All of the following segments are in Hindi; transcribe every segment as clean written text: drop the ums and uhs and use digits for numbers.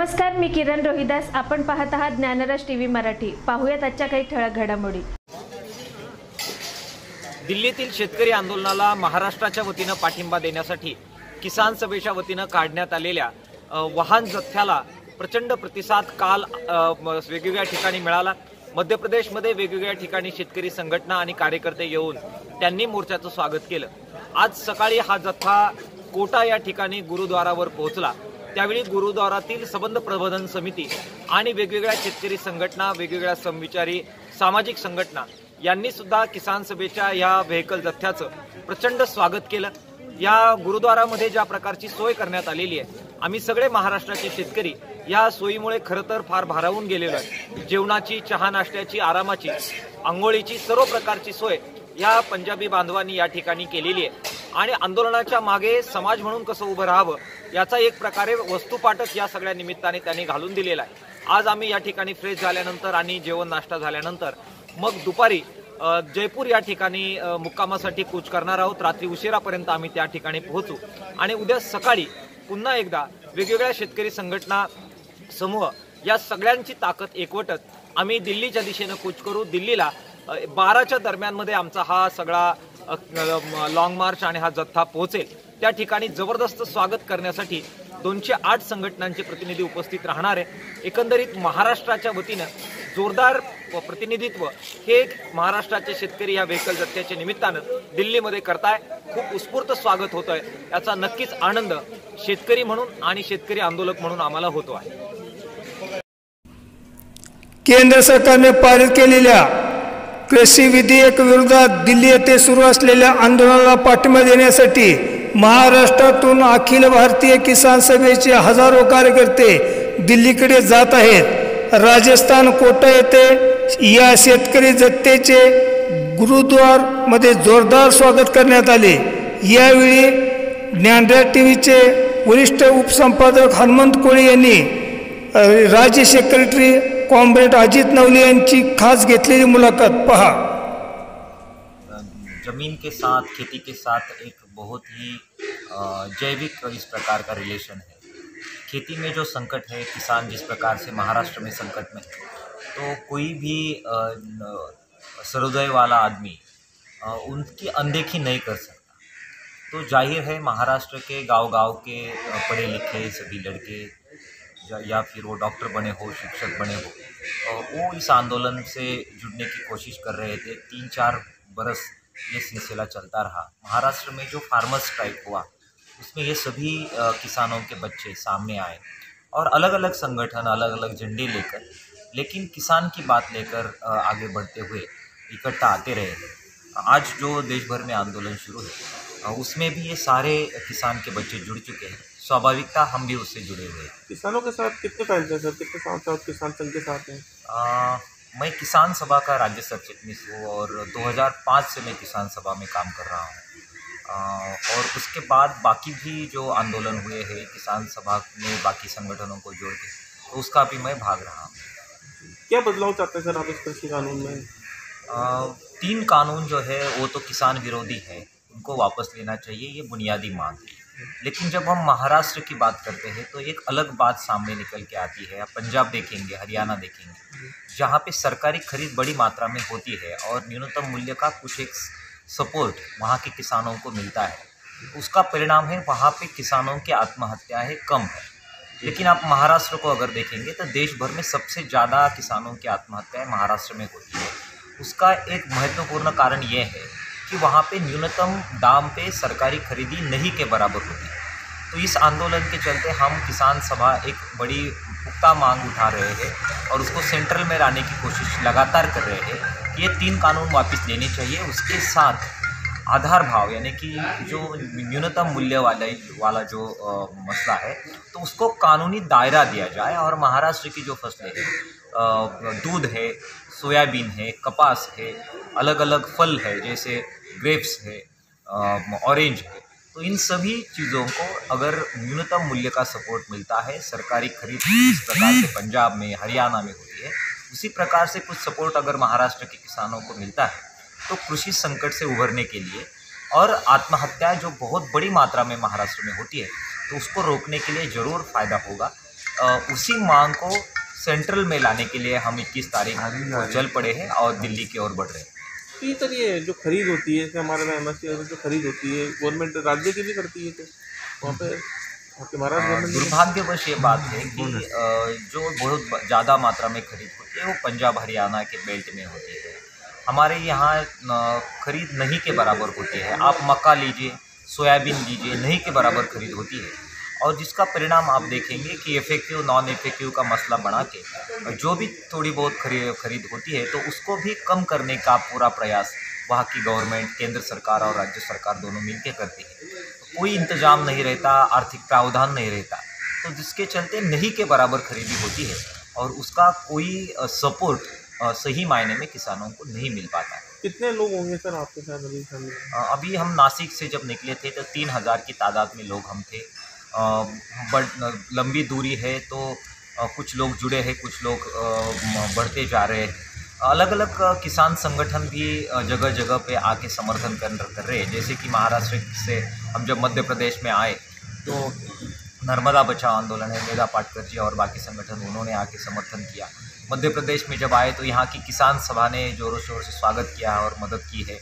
नमस्कार, मी किरण रोहिदास. आपण पाहत आहात ज्ञानराज टीव्ही मराठी. पाहूयात आजच्या काही ठळक घडामोडी. दिल्लीतील शेतकरी आंदोलनाला महाराष्ट्राच्या वतीनं पाठिंबा देण्यासाठी किसान सभेच्या वतीनं काढण्यात आलेल्या वाहन जथ्याला प्रचंड प्रतिसाद काल वेगवेगळ्या ठिकाणी मिळाला. मध्य प्रदेशमध्ये वेगवेगळ्या ठिकाणी शेतकरी संघटना आणि कार्यकर्ते येऊन त्यांनी मोर्चाचं स्वागत केलं. आज सकाळी हा जथ्था कोटा या ठिकाणी गुरुद्वारावर पोहोचला. त्यावेळी गुरुद्वारातील संबंध प्रबोधन समिती आणि वेगवेगळ्या शेतकरी संघटना, वेगवेगळ्या समविचारी सामाजिक संघटना यांनी सुद्धा किसान सभेच्या या व्हेकल जथ्याचं प्रचंड स्वागत केलं. या गुरुद्वारामध्ये ज्या प्रकारची सोय करण्यात आलेली आहे, आम्ही सगळे महाराष्ट्राचे शेतकरी या सोयीमुळे खरं तर फार भारावून गेलेलो आहे. जेवणाची, चहा नाश्त्याची, आरामाची, आंघोळीची सर्व प्रकारची सोय या पंजाबी बांधवांनी या ठिकाणी केलेली आहे. आणि आंदोलनाच्या मागे समाज म्हणून कसं उभं राहावं याचा एक प्रकारे वस्तुपाठच या सगळ्या निमित्ताने त्यांनी घालून दिलेला आहे. आज आम्ही या ठिकाणी फ्रेश झाल्यानंतर आणि जेवण नाश्ता झाल्यानंतर मग दुपारी जयपूर या ठिकाणी मुक्कामासाठी कूच करणार आहोत. रात्री उशिरापर्यंत आम्ही त्या ठिकाणी पोहोचू आणि उद्या सकाळी पुन्हा एकदा वेगवेगळ्या शेतकरी संघटना, समूह या सगळ्यांची ताकद एकवटत आम्ही दिल्लीच्या दिशेनं कूच करू. दिल्लीला 12च्या दरम्यानमध्ये आमचा हा सगळा लॉंग मार्च आणि हा जथ्था पोहोचेल. त्या ठिकाणी जबरदस्त स्वागत करण्यासाठी 208 संघटनांचे प्रतिनिधी उपस्थित राहणार आहे. एकंदरीत महाराष्ट्राच्या वतीनं जोरदार प्रतिनिधित्व हे महाराष्ट्राचे शेतकरी या व्हेकल जथ्याच्या निमित्तानं दिल्लीमध्ये करताय. खूप उत्स्फूर्त स्वागत होतंय. याचा नक्कीच आनंद शेतकरी म्हणून आणि शेतकरी आंदोलक म्हणून आम्हाला होतो आहे. केंद्र सरकारने पारित केलेल्या कृषी विधेयक विरोधात दिल्ली येथे सुरू असलेल्या आंदोलनाला पाठिंबा देण्यासाठी महाराष्ट्रातून अखिल भारतीय किसान सभेचे हजारो कार्यकर्ते दिल्लीकडे जात आहेत. राजस्थान कोटा येथे या शेतकरी जथ्याचे गुरुद्वारमध्ये जोरदार स्वागत करण्यात आले. यावेळी ज्ञानराज टीव्हीचे वरिष्ठ उपसंपादक हनुमंत कोळी यांनी राज्य सेक्रेटरी कॉम्रेड अजित नवले यांची खास घेतलेली मुलाखत पहा. ज़मीन के साथ, खेती के साथ एक बहुत ही जैविक इस प्रकार का रिलेशन है. खेती में जो संकट है, किसान जिस प्रकार से महाराष्ट्र में संकट में है, तो कोई भी सर्वोदय वाला आदमी उनकी अनदेखी नहीं कर सकता. तो जाहिर है महाराष्ट्र के गांव-गांव के पढ़े लिखे सभी लड़के या फिर वो डॉक्टर बने हो, शिक्षक बने हो, वो इस आंदोलन से जुड़ने की कोशिश कर रहे थे. 3-4 बरस ये सिलसिला चलता रहा. महाराष्ट्र में जो फार्मर्स स्ट्राइक हुआ उसमें ये सभी किसानों के बच्चे सामने आए और अलग अलग संगठन, अलग अलग झंडे लेकर, लेकिन किसान की बात लेकर आगे बढ़ते हुए इकट्ठा आते रहे. आज जो देश भर में आंदोलन शुरू है उसमें भी ये सारे किसान के बच्चे जुड़ चुके हैं. स्वाभाविकता हम भी उससे जुड़े हुए हैं. किसानों के साथ कितने टाइम से सर, कितने साल से किसान संघ के साथ हैं? मैं किसान सभा का राज्य सचिव हूँ और 2005 से मैं किसान सभा में काम कर रहा हूँ. और उसके बाद बाकी भी जो आंदोलन हुए हैं किसान सभा में बाकी संगठनों को जोड़ के, तो उसका भी मैं भाग रहा हूँ. क्या बदलाव चाहते हैं सर आप इस कृषि कानून में? 3 कानून जो है वो तो किसान विरोधी है, उनको वापस लेना चाहिए, ये बुनियादी मांग है. लेकिन जब हम महाराष्ट्र की बात करते हैं तो एक अलग बात सामने निकल के आती है. आप पंजाब देखेंगे, हरियाणा देखेंगे, जहाँ पे सरकारी खरीद बड़ी मात्रा में होती है और न्यूनतम मूल्य का कुछ एक सपोर्ट वहाँ के किसानों को मिलता है. उसका परिणाम है वहाँ पे किसानों की आत्महत्याएं कम है. लेकिन आप महाराष्ट्र को अगर देखेंगे तो देश भर में सबसे ज़्यादा किसानों की आत्महत्याएं महाराष्ट्र में होती है. उसका एक महत्वपूर्ण कारण ये है कि वहाँ पे न्यूनतम दाम पे सरकारी खरीदी नहीं के बराबर होती है. तो इस आंदोलन के चलते हम किसान सभा एक बड़ी पुख्ता मांग उठा रहे हैं और उसको सेंट्रल में लाने की कोशिश लगातार कर रहे हैं कि ये 3 कानून वापस लेने चाहिए. उसके साथ आधार भाव यानी कि जो न्यूनतम मूल्य वाला जो मसला है, तो उसको कानूनी दायरा दिया जाए. और महाराष्ट्र की जो फसलें हैं, दूध है, सोयाबीन है, कपास है, अलग अलग फल है जैसे ग्रेप्स है, ऑरेंज है, तो इन सभी चीज़ों को अगर न्यूनतम मूल्य का सपोर्ट मिलता है, सरकारी खरीद जिस प्रकार से पंजाब में, हरियाणा में होती है, उसी प्रकार से कुछ सपोर्ट अगर महाराष्ट्र के किसानों को मिलता है, तो कृषि संकट से उभरने के लिए और आत्महत्या जो बहुत बड़ी मात्रा में महाराष्ट्र में होती है, तो उसको रोकने के लिए ज़रूर फ़ायदा होगा. उसी मांग को सेंट्रल में लाने के लिए हम 21 तारीख को चल पड़े हैं और दिल्ली की ओर बढ़ रहे हैं। तो ये सर, ये जो खरीद होती है, जैसे हमारे में MSC जो खरीद होती है, गवर्नमेंट राज्य की भी करती है, तो वहाँ पे आपके महाराष्ट्र गवर्नमेंट दुर्भाग्यवश ये बात है कि जो बहुत ज़्यादा मात्रा में खरीद होती है वो पंजाब हरियाणा के बेल्ट में होती है। हमारे यहाँ खरीद नहीं के बराबर होती है। आप मक्का लीजिए, सोयाबीन लीजिए, नहीं के बराबर खरीद होती है, और जिसका परिणाम आप देखेंगे कि FAQ नॉन FAQ का मसला बना के जो भी थोड़ी बहुत खरीद होती है तो उसको भी कम करने का पूरा प्रयास वहाँ की गवर्नमेंट, केंद्र सरकार और राज्य सरकार दोनों मिलकर करती है। कोई इंतजाम नहीं रहता, आर्थिक प्रावधान नहीं रहता, तो जिसके चलते नहीं के बराबर खरीदी होती है और उसका कोई सपोर्ट सही मायने में किसानों को नहीं मिल पाता है। कितने लोग होंगे सर आपके साथ अभी शामिल? अभी हम नासिक से जब निकले थे तो 3000 की तादाद में लोग हम थे। बट लंबी दूरी है तो कुछ लोग जुड़े हैं, कुछ लोग बढ़ते जा रहे हैं। अलग अलग किसान संगठन भी जगह जगह पे आके समर्थन कर रहे हैं। जैसे कि महाराष्ट्र से हम जब मध्य प्रदेश में आए तो नर्मदा बचाओ आंदोलन है, मेधा पाटकर जी और बाकी संगठन उन्होंने आके समर्थन किया। मध्य प्रदेश में जब आए तो यहाँ की किसान सभा ने ज़ोरों शोर से स्वागत किया और मदद की है।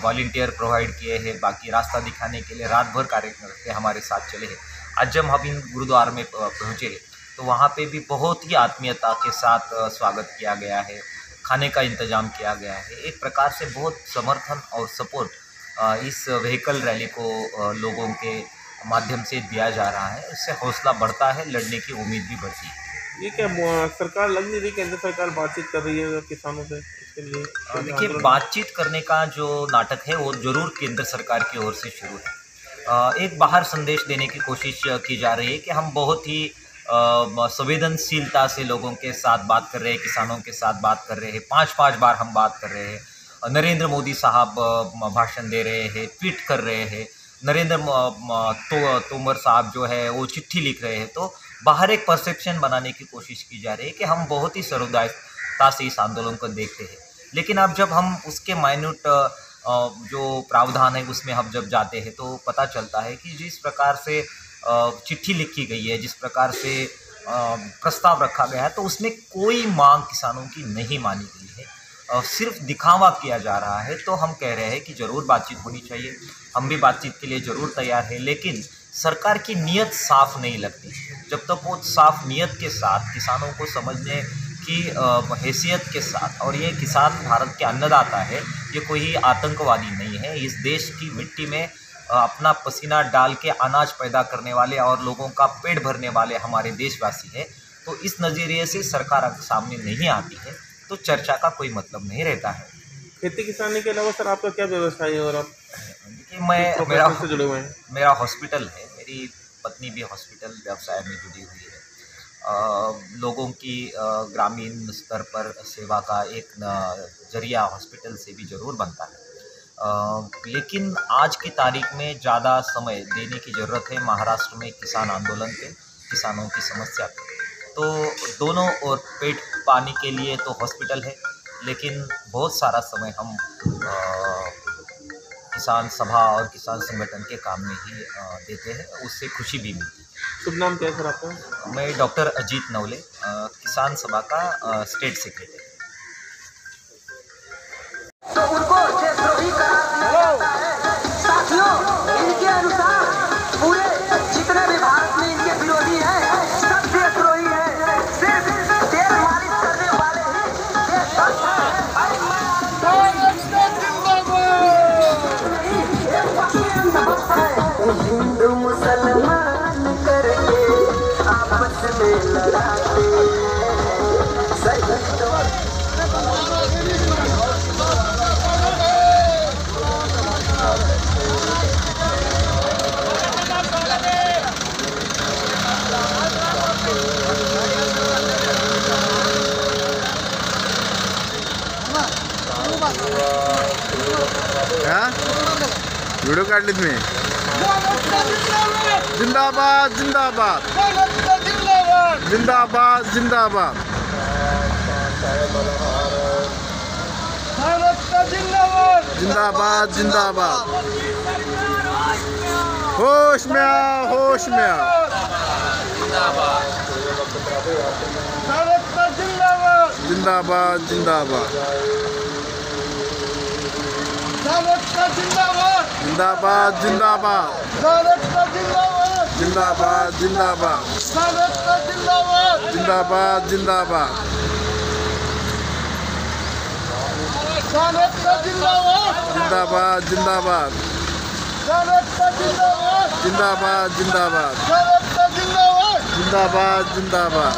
वॉलंटियर प्रोवाइड किए हैं, बाकी रास्ता दिखाने के लिए रात भर कार्यकर्ते हमारे साथ चले हैं। आज जब हम इन गुरुद्वार में पहुँचे तो वहाँ पे भी बहुत ही आत्मीयता के साथ स्वागत किया गया है, खाने का इंतज़ाम किया गया है। एक प्रकार से बहुत समर्थन और सपोर्ट इस व्हीकल रैली को लोगों के माध्यम से दिया जा रहा है। इससे हौसला बढ़ता है, लड़ने की उम्मीद भी बढ़ती है। ये क्या सरकार लग नहीं रही, केंद्र सरकार बातचीत कर रही है किसानों से इसके लिए? देखिए, बातचीत करने का जो नाटक है वो जरूर केंद्र सरकार की ओर से शुरू है। एक बाहर संदेश देने की कोशिश की जा रही है कि हम बहुत ही संवेदनशीलता से लोगों के साथ बात कर रहे हैं, किसानों के साथ बात कर रहे हैं। 5-5 बार हम बात कर रहे हैं। नरेंद्र मोदी साहब भाषण दे रहे हैं, ट्वीट कर रहे हैं। नरेंद्र तोमर साहब जो है वो चिट्ठी लिख रहे हैं। तो बाहर एक परसेप्शन बनाने की कोशिश की जा रही है कि हम बहुत ही सहृदयता से इस आंदोलन को देखते हैं। लेकिन अब जब हम उसके माइन्यूट जो प्रावधान है उसमें हम जब जाते हैं तो पता चलता है कि जिस प्रकार से चिट्ठी लिखी गई है, जिस प्रकार से प्रस्ताव रखा गया है, तो उसमें कोई मांग किसानों की नहीं मानी गई है। सिर्फ दिखावा किया जा रहा है। तो हम कह रहे हैं कि ज़रूर बातचीत होनी चाहिए, हम भी बातचीत के लिए ज़रूर तैयार हैं, लेकिन सरकार की नीयत साफ नहीं लगती। जब तक वो साफ नीयत के साथ किसानों को समझने की हैसियत के साथ, और ये किसान भारत के अन्नदाता है, ये कोई आतंकवादी नहीं है। इस देश की मिट्टी में अपना पसीना डाल के अनाज पैदा करने वाले और लोगों का पेट भरने वाले हमारे देशवासी हैं। तो इस नज़रिए से सरकार सामने नहीं आती है तो चर्चा का कोई मतलब नहीं रहता है। खेती किसानी के अलावा सर आपका क्या व्यवसाय है? और आप देखिए, मेरा जुड़े हुए हैं? मेरा हॉस्पिटल है, मेरी पत्नी भी हॉस्पिटल व्यवसाय में जुड़ी हुई है। लोगों की ग्रामीण स्तर पर सेवा का एक जरिया हॉस्पिटल से भी ज़रूर बनता है। लेकिन आज की तारीख में ज़्यादा समय देने की ज़रूरत है महाराष्ट्र में किसान आंदोलन पे, किसानों की समस्या पे। तो दोनों और पेट पानी के लिए तो हॉस्पिटल है, लेकिन बहुत सारा समय हम किसान सभा और किसान संगठन के काम में ही देते हैं। उससे खुशी भी मिलती है। शुभ नाम क्या है सर आपका? मैं डॉक्टर अजीत नवले, किसान सभा का स्टेट सेक्रेटरी। तो उनको देशद्रोही करार दिया जाता है। साथियों, इनके अनुसार पूरे जितने भी भारत में इनके विरोधी हैं, सब देशद्रोही हैं। सिर्फ तेल मालिश करने वाले ही देशभक्त हैं। हिंदू मुसलमान करके आपस में लड़ाते सही तो व्हिडिओ काढले तुम्ही? जिंदाबाद जिंदाबाद जिंदाबाद जिंदाबाद जिंदाबाद जिंदाबाद। होश में आओ, होश में आओ। जिंदाबाद जिंदाबाद जिंदाबाद जिंदाबाद जिंदाबाद जिंदाबाद जिंदाबाद जिंदाबाद जिंदाबाद जिंदाबाद जिंदाबाद जिंदाबाद जिंदाबाद जिंदाबाद जिंदाबाद